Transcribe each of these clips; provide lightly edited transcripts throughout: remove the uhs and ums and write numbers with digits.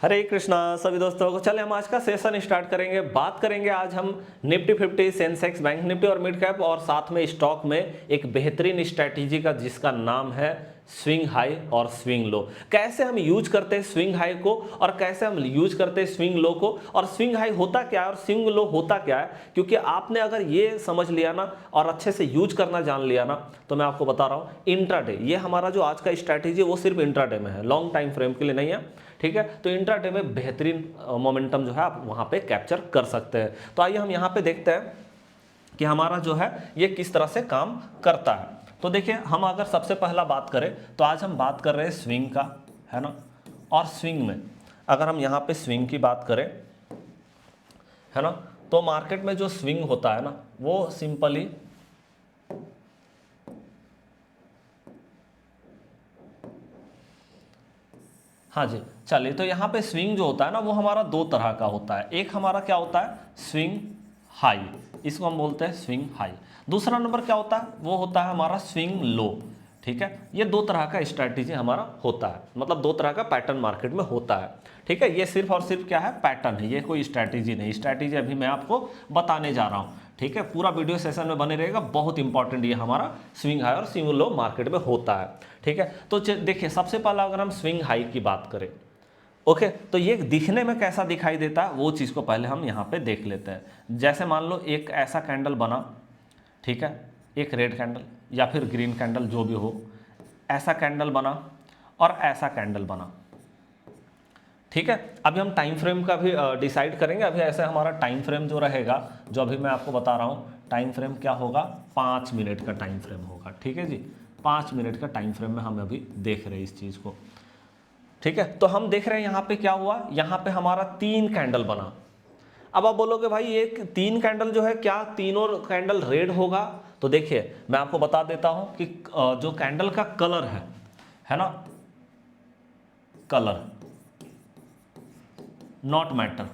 हरे कृष्णा सभी दोस्तों को। चले हम आज का सेशन स्टार्ट करेंगे। बात करेंगे आज हम निफ्टी 50, सेंसेक्स, बैंक निफ्टी और मिड कैप और साथ में स्टॉक में एक बेहतरीन स्ट्रैटेजी का जिसका नाम है स्विंग हाई और स्विंग लो। कैसे हम यूज करते हैं स्विंग हाई को और कैसे हम यूज करते हैं स्विंग लो को, और स्विंग हाई होता क्या है और स्विंग लो होता क्या है। क्योंकि आपने अगर ये समझ लिया ना और अच्छे से यूज करना जान लिया ना, तो मैं आपको बता रहा हूँ इंट्राडे, ये हमारा जो आज का स्ट्रैटेजी है वो सिर्फ इंट्राडे में है, लॉन्ग टाइम फ्रेम के लिए नहीं है। ठीक है, तो इंट्राडे में बेहतरीन मोमेंटम जो है आप वहां पे कैप्चर कर सकते हैं। तो आइए हम यहाँ पे देखते हैं कि हमारा जो है ये किस तरह से काम करता है। तो देखिए, हम अगर सबसे पहला बात करें तो आज हम बात कर रहे हैं स्विंग का, है ना। और स्विंग में अगर हम यहाँ पे स्विंग की बात करें, है ना, तो मार्केट में जो स्विंग होता है ना वो सिंपली हाँ जी, चलिए। तो यहाँ पे स्विंग जो होता है ना वो हमारा दो तरह का होता है। एक हमारा क्या होता है, स्विंग हाई, इसको हम बोलते हैं स्विंग हाई। दूसरा नंबर क्या होता है, वो होता है हमारा स्विंग लो। ठीक है, ये दो तरह का स्ट्रैटेजी हमारा होता है, मतलब दो तरह का पैटर्न मार्केट में होता है। ठीक है, ये सिर्फ और सिर्फ क्या है, पैटर्न है, ये कोई स्ट्रैटेजी नहीं। स्ट्रैटेजी अभी मैं आपको बताने जा रहा हूँ। ठीक है, पूरा वीडियो सेशन में बने रहेगा, बहुत इंपॉर्टेंट ये हमारा स्विंग हाई और स्विंग लो मार्केट में होता है। ठीक है, तो देखिए सबसे पहला अगर हम स्विंग हाई की बात करें, ओके, तो ये दिखने में कैसा दिखाई देता है वो चीज़ को पहले हम यहाँ पे देख लेते हैं। जैसे मान लो एक ऐसा कैंडल बना, ठीक है, एक रेड कैंडल या फिर ग्रीन कैंडल जो भी हो, ऐसा कैंडल बना और ऐसा कैंडल बना। ठीक है, अभी हम टाइम फ्रेम का भी डिसाइड करेंगे। अभी ऐसे हमारा टाइम फ्रेम जो रहेगा, जो अभी मैं आपको बता रहा हूँ, टाइम फ्रेम क्या होगा, 5 मिनट का टाइम फ्रेम होगा। ठीक है जी, 5 मिनट का टाइम फ्रेम में हम अभी देख रहे हैं इस चीज़ को। ठीक है, तो हम देख रहे हैं यहाँ पे क्या हुआ, यहाँ पे हमारा 3 कैंडल बना। अब आप बोलोगे भाई एक 3 कैंडल जो है, क्या तीनों कैंडल रेड होगा? तो देखिए मैं आपको बता देता हूं कि जो कैंडल का कलर है ना, कलर नॉट मैटर।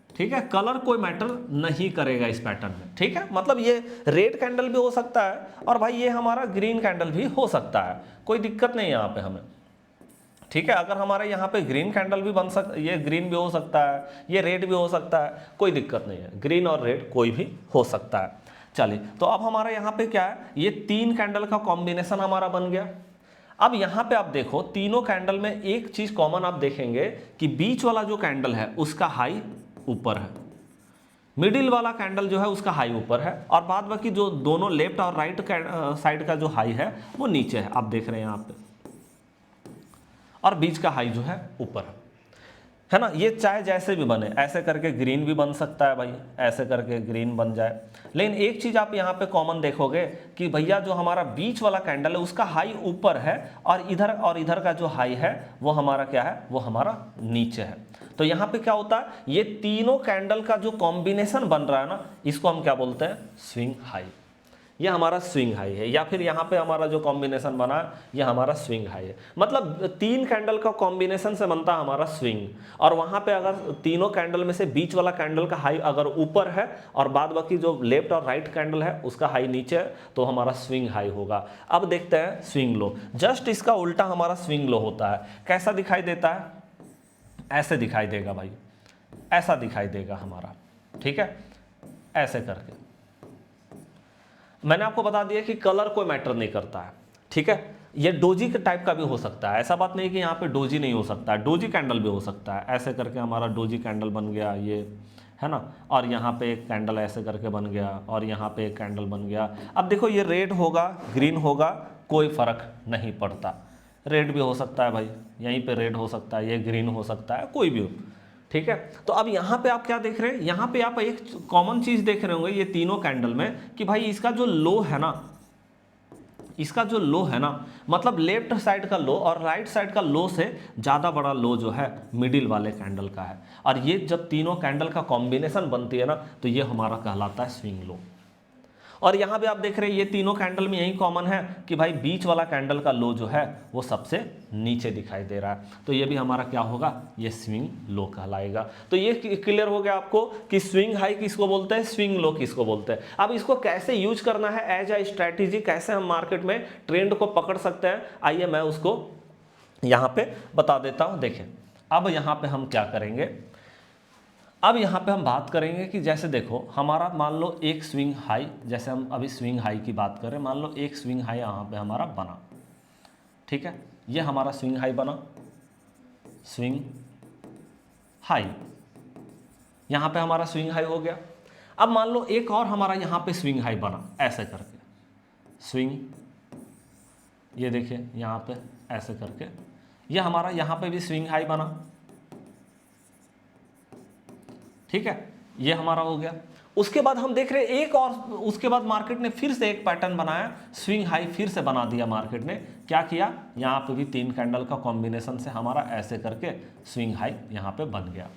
ठीक है, कलर कोई मैटर नहीं करेगा इस पैटर्न में। ठीक है, मतलब ये रेड कैंडल भी हो सकता है और भाई ये हमारा ग्रीन कैंडल भी हो सकता है, कोई दिक्कत नहीं है यहाँ पे हमें। ठीक है, अगर हमारे यहाँ पे ग्रीन कैंडल भी बन सकता, ये ग्रीन भी हो सकता है, ये रेड भी हो सकता है, कोई दिक्कत नहीं है, ग्रीन और रेड कोई भी हो सकता है। चलिए, तो अब हमारा यहाँ पे क्या है, ये 3 कैंडल का कॉम्बिनेशन हमारा बन गया। अब यहाँ पे आप देखो, तीनों कैंडल में एक चीज कॉमन आप देखेंगे कि बीच वाला जो कैंडल है उसका हाई ऊपर है, मिडिल वाला कैंडल जो है उसका हाई ऊपर है, और बाद बाकी जो दोनों लेफ्ट और राइट साइड का जो हाई है वो नीचे है, आप देख रहे हैं यहाँ पे, और बीच का हाई जो है ऊपर है ना। ये चाहे जैसे भी बने, ऐसे करके ग्रीन भी बन सकता है भाई, ऐसे करके ग्रीन बन जाए। लेकिन एक चीज आप यहाँ पे कॉमन देखोगे कि भैया जो हमारा बीच वाला कैंडल है उसका हाई ऊपर है, और इधर का जो हाई है वो हमारा क्या है, वो हमारा नीचे है। तो यहाँ पे क्या होता है, ये तीनों कैंडल का जो कॉम्बिनेशन बन रहा है ना, इसको हम क्या बोलते हैं, स्विंग हाई। ये हमारा स्विंग हाई है, या फिर यहाँ पे हमारा जो कॉम्बिनेशन बना ये हमारा स्विंग हाई है। मतलब 3 कैंडल का कॉम्बिनेशन से बनता है हमारा स्विंग, और वहाँ पे अगर तीनों कैंडल में से बीच वाला कैंडल का हाई अगर ऊपर है और बाद बाकी जो लेफ्ट और राइट कैंडल है उसका हाई नीचे है, तो हमारा स्विंग हाई होगा। अब देखते हैं स्विंग लो। जस्ट इसका उल्टा हमारा स्विंग लो होता है। कैसा दिखाई देता है, ऐसे दिखाई देगा भाई, ऐसा दिखाई देगा हमारा। ठीक है, ऐसे करके मैंने आपको बता दिया कि कलर कोई मैटर नहीं करता है। ठीक है, ये डोजी के टाइप का भी हो सकता है, ऐसा बात नहीं कि यहाँ पे डोजी नहीं हो सकता है, डोजी कैंडल भी हो सकता है। ऐसे करके हमारा डोजी कैंडल बन गया, ये है ना, और यहाँ पे एक कैंडल ऐसे करके बन गया, और यहाँ पे एक कैंडल बन गया। अब देखो ये रेड होगा, ग्रीन होगा, कोई फर्क नहीं पड़ता। रेड भी हो सकता है भाई, यहीं पे रेड हो सकता है, ये ग्रीन हो सकता है, कोई भी हो। ठीक है, तो अब यहाँ पे आप क्या देख रहे हैं, यहाँ पे आप एक कॉमन चीज देख रहे होंगे ये तीनों कैंडल में कि भाई इसका जो लो है ना, इसका जो लो है ना, मतलब लेफ्ट साइड का लो और राइट साइड का लो से ज़्यादा बड़ा लो जो है मिडिल वाले कैंडल का है। और ये जब तीनों कैंडल का कॉम्बिनेशन बनती है ना, तो ये हमारा कहलाता है स्विंग लो। और यहाँ पे आप देख रहे हैं ये तीनों कैंडल में यही कॉमन है कि भाई बीच वाला कैंडल का लो जो है वो सबसे नीचे दिखाई दे रहा है, तो ये भी हमारा क्या होगा, ये स्विंग लो कहलाएगा। तो ये क्लियर हो गया आपको कि स्विंग हाई किसको बोलते हैं, स्विंग लो किसको बोलते हैं। अब इसको कैसे यूज करना है एज ए स्ट्रैटेजी, कैसे हम मार्केट में ट्रेंड को पकड़ सकते हैं, आइए मैं उसको यहाँ पे बता देता हूँ। देखें अब यहाँ पे हम क्या करेंगे, अब यहाँ पे हम बात करेंगे कि जैसे देखो हमारा मान लो एक स्विंग हाई, जैसे हम अभी स्विंग हाई की बात करें, मान लो एक स्विंग हाई यहाँ पे हमारा बना, ठीक है, ये हमारा स्विंग हाई बना, स्विंग हाई, यहाँ पे हमारा स्विंग हाई हो गया। अब मान लो एक और हमारा यहाँ पे स्विंग हाई बना, ऐसे करके स्विंग, ये देखिए यहाँ पे ऐसे करके, ये हमारा यहाँ पे भी स्विंग हाई बना, ठीक है, ये हमारा हो गया। उसके बाद हम देख रहे हैं एक और, उसके बाद मार्केट ने फिर से एक पैटर्न बनाया, स्विंग हाई फिर से बना दिया मार्केट ने। क्या किया, यहाँ पे भी 3 कैंडल का कॉम्बिनेशन से हमारा ऐसे करके स्विंग हाई यहाँ पे बन गया।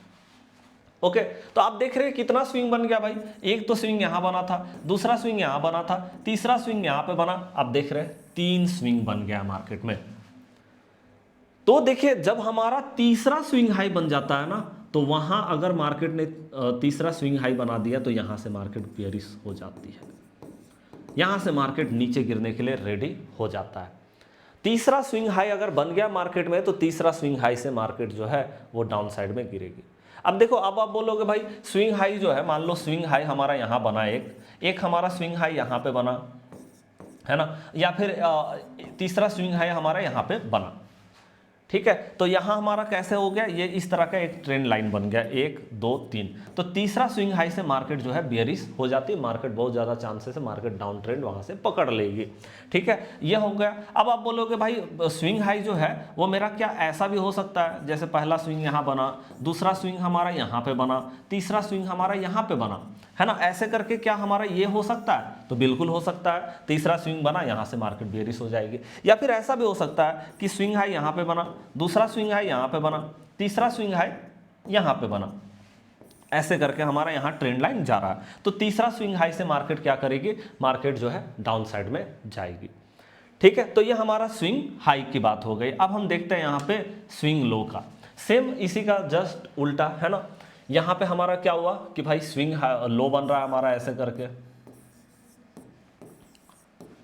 ओके, तो आप देख रहे हैं कितना स्विंग बन गया भाई, एक तो स्विंग यहाँ बना था, दूसरा स्विंग यहाँ बना था, तीसरा स्विंग यहाँ पे बना, आप देख रहे हैं 3 स्विंग बन गया मार्केट में। तो देखिए जब हमारा तीसरा स्विंग हाई बन जाता है ना, तो वहां अगर मार्केट ने तीसरा स्विंग हाई बना दिया तो यहां से मार्केट बेयरिश हो जाती है, यहां से मार्केट नीचे गिरने के लिए रेडी हो जाता है। तीसरा स्विंग हाई अगर बन गया मार्केट में तो तीसरा स्विंग हाई से मार्केट जो है वो डाउन साइड में गिरेगी। अब देखो, अब आप बोलोगे भाई स्विंग हाई जो है, मान लो स्विंग हाई हमारा यहां बना, एक हमारा स्विंग हाई यहां पे बना है ना, या फिर तीसरा स्विंग हाई हमारा यहां पे बना, ठीक है, तो यहां हमारा कैसे हो गया, ये इस तरह का एक ट्रेंड लाइन बन गया, 1 2 3। तो तीसरा स्विंग हाई से मार्केट जो है बेयरिश हो जाती है, मार्केट बहुत ज्यादा चांसेस है मार्केट डाउन ट्रेंड वहां से पकड़ लेगी, ठीक है, ये हो गया। अब आप बोलोगे भाई स्विंग हाई जो है वो मेरा क्या ऐसा भी हो सकता है, जैसे पहला स्विंग यहां बना, दूसरा स्विंग हमारा यहां पे बना, तीसरा स्विंग हमारा यहां पे बना, है ना, ऐसे करके क्या हमारा ये हो सकता है, तो बिल्कुल हो सकता है। तीसरा स्विंग बना, यहां से मार्केट बेयरिश हो जाएगी। या फिर ऐसा भी हो सकता है कि स्विंग हाई यहां पे बना, दूसरा स्विंग हाई यहां पे बना, तीसरा स्विंग हाई यहां पे बना, ऐसे करके हमारा यहां ट्रेंड लाइन जा रहा है। तो तीसरा स्विंग हाई से मार्केट क्या करेगी, मार्केट जो है डाउन साइड में जाएगी, ठीक है। तो ये हमारा स्विंग हाई की बात हो गई। अब हम देखते हैं यहाँ पे स्विंग लो का, सेम इसी का जस्ट उल्टा है ना। यहां पे हमारा क्या हुआ कि भाई स्विंग लो बन रहा है हमारा ऐसे करके,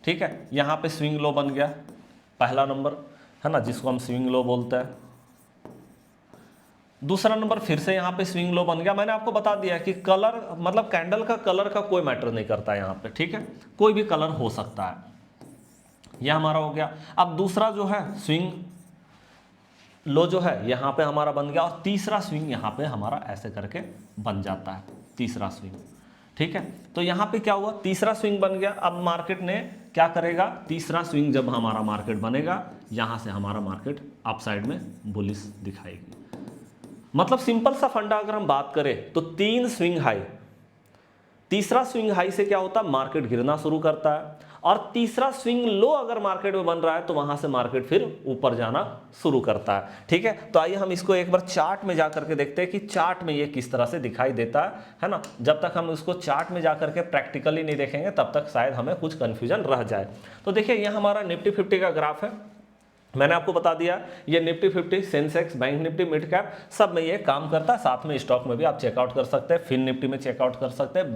ठीक है, यहां पे स्विंग लो बन गया पहला नंबर, है ना, जिसको हम स्विंग लो बोलते हैं। दूसरा नंबर फिर से यहां पे स्विंग लो बन गया। मैंने आपको बता दिया कि कलर, मतलब कैंडल का कलर का कोई मैटर नहीं करता है यहां पे, ठीक है, कोई भी कलर हो सकता है। यह हमारा हो गया। अब दूसरा जो है स्विंग लो जो है यहाँ पे हमारा बन गया, और तीसरा स्विंग यहाँ पे हमारा ऐसे करके बन जाता है, तीसरा स्विंग, ठीक है। तो यहाँ पे क्या हुआ, तीसरा स्विंग बन गया। अब मार्केट ने क्या करेगा, तीसरा स्विंग जब हमारा मार्केट बनेगा, यहाँ से हमारा मार्केट अप साइड में बुलिश दिखाएगी। मतलब सिंपल सा फंडा अगर हम बात करें तो 3 स्विंग हाई, तीसरा स्विंग हाई से क्या होता है, मार्केट गिरना शुरू करता है, और तीसरा स्विंग लो अगर मार्केट में बन रहा है तो वहां से मार्केट फिर ऊपर जाना शुरू करता है, ठीक है। तो आइए हम इसको एक बार चार्ट में जाकर के देखते हैं कि चार्ट में ये किस तरह से दिखाई देता है ना। जब तक हम इसको चार्ट में जाकर के प्रैक्टिकली नहीं देखेंगे तब तक शायद हमें कुछ कंफ्यूजन रह जाए। तो देखिए यह हमारा निफ्टी 50 का ग्राफ है, मैंने आपको बता दिया ये Nifty 50, Sensex, bank Nifty, mid cap सब में ये काम करता है। साथ में स्टॉक में भी आप चेकआउट कर सकते हैं, फिन निफ्टी में चेकआउट कर सकते हैं,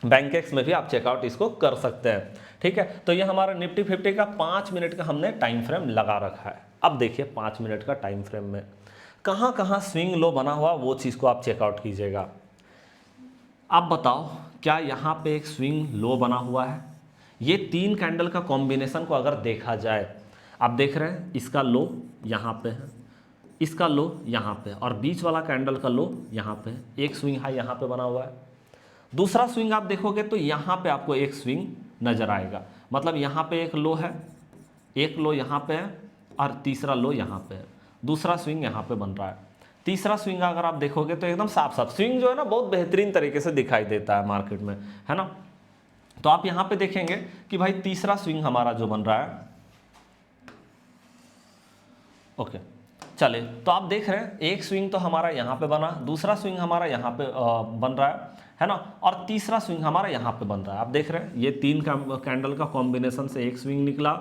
बैंकेक्स में भी आप चेकआउट इसको कर सकते हैं, ठीक है। तो ये हमारा निफ्टी 50 का 5 मिनट का हमने टाइम फ्रेम लगा रखा है। अब देखिए 5 मिनट का टाइम फ्रेम में कहाँ कहाँ स्विंग लो बना हुआ वो चीज़ को आप चेकआउट कीजिएगा। आप बताओ क्या यहाँ पे एक स्विंग लो बना हुआ है, ये 3 कैंडल का कॉम्बिनेशन को अगर देखा जाए, आप देख रहे हैं इसका लो यहाँ पे है, इसका लो यहाँ पे, और बीच वाला कैंडल का लो यहाँ पे है, एक स्विंग हाई यहाँ पे बना हुआ है। दूसरा स्विंग आप देखोगे तो यहाँ पे आपको एक स्विंग नजर आएगा, मतलब यहाँ पे एक लो है, एक लो यहाँ पे है, और तीसरा लो यहाँ पे है, दूसरा स्विंग यहाँ पे बन रहा है। तीसरा स्विंग अगर आप देखोगे तो एकदम साफ साफ स्विंग जो है ना बहुत बेहतरीन तरीके से दिखाई देता है मार्केट में, है ना। तो आप यहाँ पे देखेंगे कि भाई तीसरा स्विंग हमारा जो बन रहा है, ओके चलिए, तो आप देख रहे हैं एक स्विंग तो हमारा यहाँ पे बना, दूसरा स्विंग हमारा यहाँ पे बन रहा है ना, और तीसरा स्विंग हमारा यहाँ पे बन रहा है। आप देख रहे हैं ये 3 कैंडल का कॉम्बिनेशन से एक स्विंग निकला,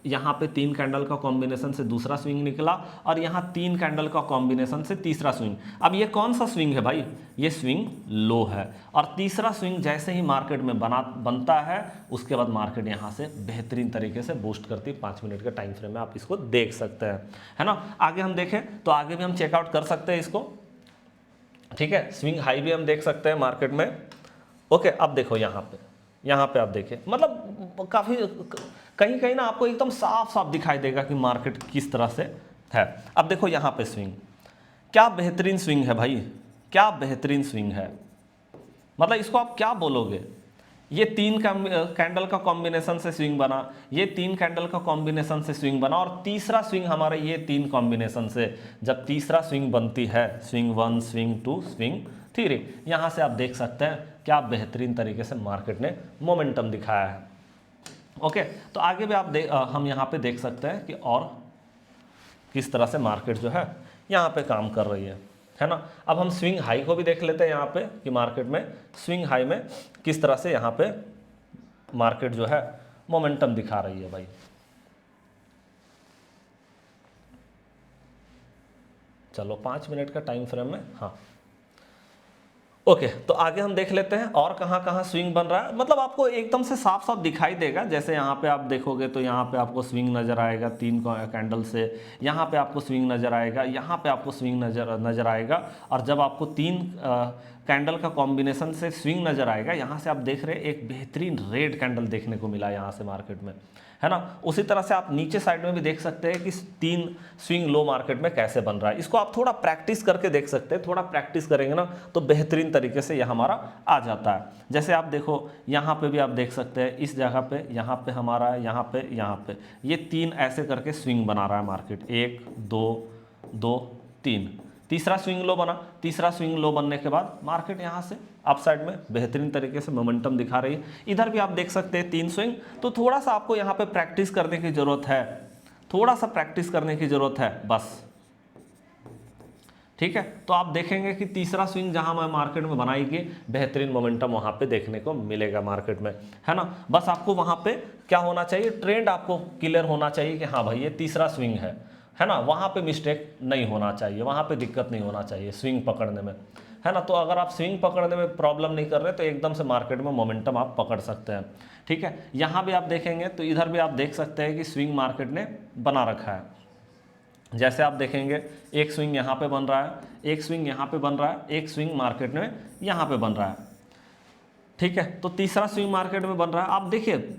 यहाँ पे 3 कैंडल का कॉम्बिनेशन से दूसरा स्विंग निकला और यहाँ 3 कैंडल का कॉम्बिनेशन से तीसरा स्विंग। अब ये कौन सा स्विंग है भाई? ये स्विंग लो है। और तीसरा स्विंग जैसे ही मार्केट में बनता है उसके बाद मार्केट यहाँ से बेहतरीन तरीके से बूस्ट करती है। 5 मिनट के टाइम फ्रेम में आप इसको देख सकते हैं, है ना। आगे हम देखें तो आगे भी हम चेकआउट कर सकते हैं इसको, ठीक है। स्विंग हाई भी हम देख सकते हैं मार्केट में। ओके, अब देखो यहाँ पे आप देखिए, मतलब काफ़ी कहीं कहीं ना आपको एकदम साफ साफ दिखाई देगा कि मार्केट किस तरह से है। अब देखो यहाँ पे स्विंग, क्या बेहतरीन स्विंग है भाई, क्या बेहतरीन स्विंग है। मतलब इसको आप क्या बोलोगे? ये 3 कैंडल का कॉम्बिनेशन से स्विंग बना, ये 3 कैंडल का कॉम्बिनेशन से स्विंग बना, और तीसरा स्विंग हमारे ये 3 कॉम्बिनेशन से जब तीसरा स्विंग बनती है, स्विंग 1, स्विंग 2, स्विंग 3, यहाँ से आप देख सकते हैं क्या बेहतरीन तरीके से मार्केट ने मोमेंटम दिखाया है। ओके, तो आगे भी हम यहाँ पे देख सकते हैं कि और किस तरह से मार्केट जो है यहाँ पे काम कर रही है ना। अब हम स्विंग हाई को भी देख लेते हैं यहाँ पे कि मार्केट में स्विंग हाई में किस तरह से यहाँ पे मार्केट जो है मोमेंटम दिखा रही है भाई। चलो 5 मिनट का टाइम फ्रेम में, हाँ ओके, तो आगे हम देख लेते हैं और कहाँ कहाँ स्विंग बन रहा है। मतलब आपको एकदम से साफ साफ दिखाई देगा। जैसे यहाँ पे आप देखोगे तो यहाँ पे आपको स्विंग नज़र आएगा 3 कैंडल से, यहाँ पे आपको स्विंग नज़र आएगा, यहाँ पे आपको स्विंग नज़र आएगा। और जब आपको 3 कैंडल का कॉम्बिनेशन से स्विंग नज़र आएगा, यहाँ से आप देख रहे हैं एक बेहतरीन रेड कैंडल देखने को मिला यहाँ से मार्केट में, है ना। उसी तरह से आप नीचे साइड में भी देख सकते हैं कि 3 स्विंग लो मार्केट में कैसे बन रहा है। इसको आप थोड़ा प्रैक्टिस करके देख सकते हैं। थोड़ा प्रैक्टिस करेंगे ना तो बेहतरीन तरीके से यह हमारा आ जाता है। जैसे आप देखो यहाँ पे भी आप देख सकते हैं, इस जगह पे, यहाँ पे हमारा है, यहाँ पे ये 3 ऐसे करके स्विंग बना रहा है मार्केट। 1 2 2 3, तीसरा स्विंग लो बना। तीसरा स्विंग लो बनने के बाद मार्केट यहाँ से अप साइड में बेहतरीन तरीके से मोमेंटम दिखा रही है। इधर भी आप देख सकते हैं 3 स्विंग। तो थोड़ा सा आपको यहाँ पे प्रैक्टिस करने की ज़रूरत है, थोड़ा सा प्रैक्टिस करने की ज़रूरत है बस, ठीक है। तो आप देखेंगे कि तीसरा स्विंग जहाँ मैं मार्केट में बनाएगी बेहतरीन मोमेंटम वहाँ पे देखने को मिलेगा मार्केट में, है ना। बस आपको वहाँ पे क्या होना चाहिए, ट्रेंड आपको क्लियर होना चाहिए कि हाँ भाई ये तीसरा स्विंग है ना। वहाँ पे मिस्टेक नहीं होना चाहिए, वहाँ पे दिक्कत नहीं होना चाहिए स्विंग पकड़ने में, है ना। तो अगर आप स्विंग पकड़ने में प्रॉब्लम नहीं कर रहे तो एकदम से मार्केट में मोमेंटम आप पकड़ सकते हैं, ठीक है। यहाँ भी आप देखेंगे तो इधर भी आप देख सकते हैं कि स्विंग मार्केट ने बना रखा है। जैसे आप देखेंगे एक स्विंग यहाँ पे बन रहा है, एक स्विंग यहाँ पे बन रहा है, एक स्विंग मार्केट में यहाँ पे बन रहा है, ठीक है। तो तीसरा स्विंग मार्केट में बन रहा है। आप देखिए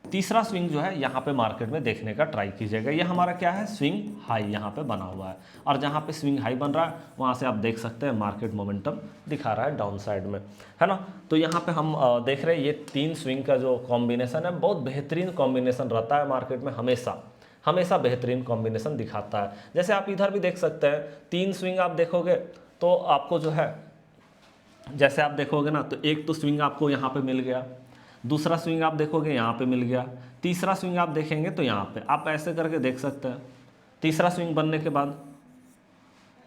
तीसरा स्विंग जो है यहाँ पे मार्केट में देखने का ट्राई कीजिएगा। ये हमारा क्या है, स्विंग हाई यहाँ पे बना हुआ है। और जहाँ पे स्विंग हाई बन रहा है वहाँ से आप देख सकते हैं मार्केट मोमेंटम दिखा रहा है डाउन साइड में, है ना। तो यहाँ पे हम देख रहे हैं ये 3 स्विंग का जो कॉम्बिनेशन है बहुत बेहतरीन कॉम्बिनेशन रहता है मार्केट में, हमेशा बेहतरीन कॉम्बिनेशन दिखाता है। जैसे आप इधर भी देख सकते हैं 3 स्विंग आप देखोगे तो आपको जो है, जैसे आप देखोगे ना तो एक तो स्विंग आपको यहाँ पे मिल गया, दूसरा स्विंग आप देखोगे यहाँ पे मिल गया, तीसरा स्विंग आप देखेंगे तो यहाँ पे आप ऐसे करके देख सकते हैं। तीसरा स्विंग बनने के बाद,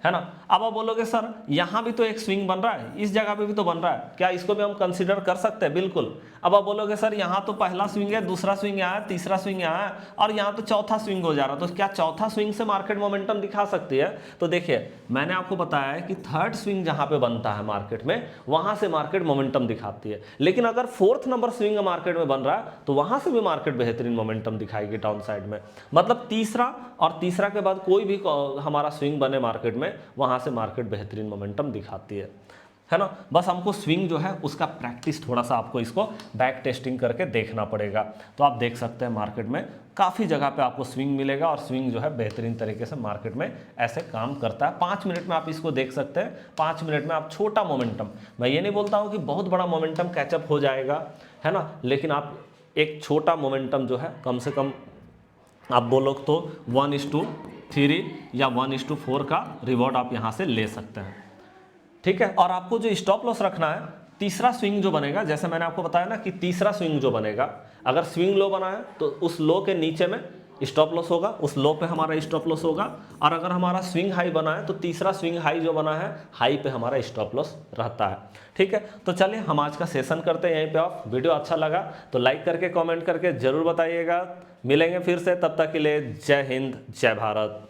है ना। अब आप बोलोगे सर यहाँ भी तो एक स्विंग बन रहा है, इस जगह पे भी तो बन रहा है, क्या इसको भी हम कंसीडर कर सकते हैं? बिल्कुल। अब आप बोलोगे सर यहाँ तो पहला स्विंग है, दूसरा स्विंग यहाँ है, तीसरा स्विंग यहाँ है और यहाँ तो चौथा स्विंग हो जा रहा है, तो क्या चौथा स्विंग से मार्केट मोमेंटम दिखा सकती है? तो देखिए मैंने आपको बताया है कि 3rd स्विंग जहाँ पे बनता है मार्केट में वहाँ से मार्केट मोमेंटम दिखाती है। लेकिन अगर 4th नंबर स्विंग मार्केट में बन रहा है तो वहाँ से भी मार्केट बेहतरीन मोमेंटम दिखाएगी डाउन साइड में। मतलब तीसरा और तीसरा के बाद कोई भी हमारा स्विंग बने मार्केट में वहाँ से मार्केट बेहतरीन मोमेंटम दिखाती है ना। बस हमको स्विंग जो है उसका प्रैक्टिस थोड़ा सा आपको इसको बैक टेस्टिंग करके देखना पड़ेगा। तो आप देख सकते हैं मार्केट में काफ़ी जगह पे आपको स्विंग मिलेगा और स्विंग जो है बेहतरीन तरीके से मार्केट में ऐसे काम करता है। 5 मिनट में आप इसको देख सकते हैं। 5 मिनट में आप छोटा मोमेंटम, मैं ये नहीं बोलता हूँ कि बहुत बड़ा मोमेंटम कैचअप हो जाएगा, है ना, लेकिन आप एक छोटा मोमेंटम जो है कम से कम आप बोलो तो 1:3 या 1:4 का रिवॉर्ड आप यहाँ से ले सकते हैं, ठीक है। और आपको जो स्टॉप लॉस रखना है, तीसरा स्विंग जो बनेगा, जैसे मैंने आपको बताया ना कि तीसरा स्विंग जो बनेगा, अगर स्विंग लो बना है तो उस लो के नीचे में स्टॉप लॉस होगा, उस लो पे हमारा स्टॉप लॉस होगा, और अगर हमारा स्विंग हाई बना है तो तीसरा स्विंग हाई जो बना है हाई पे हमारा स्टॉप लॉस रहता है। ठीक है, तो चलिए हम आज का सेशन करते हैं यहीं पे ऑफ। वीडियो अच्छा लगा तो लाइक करके कमेंट करके जरूर बताइएगा। मिलेंगे फिर से, तब तक के लिए जय हिंद जय भारत।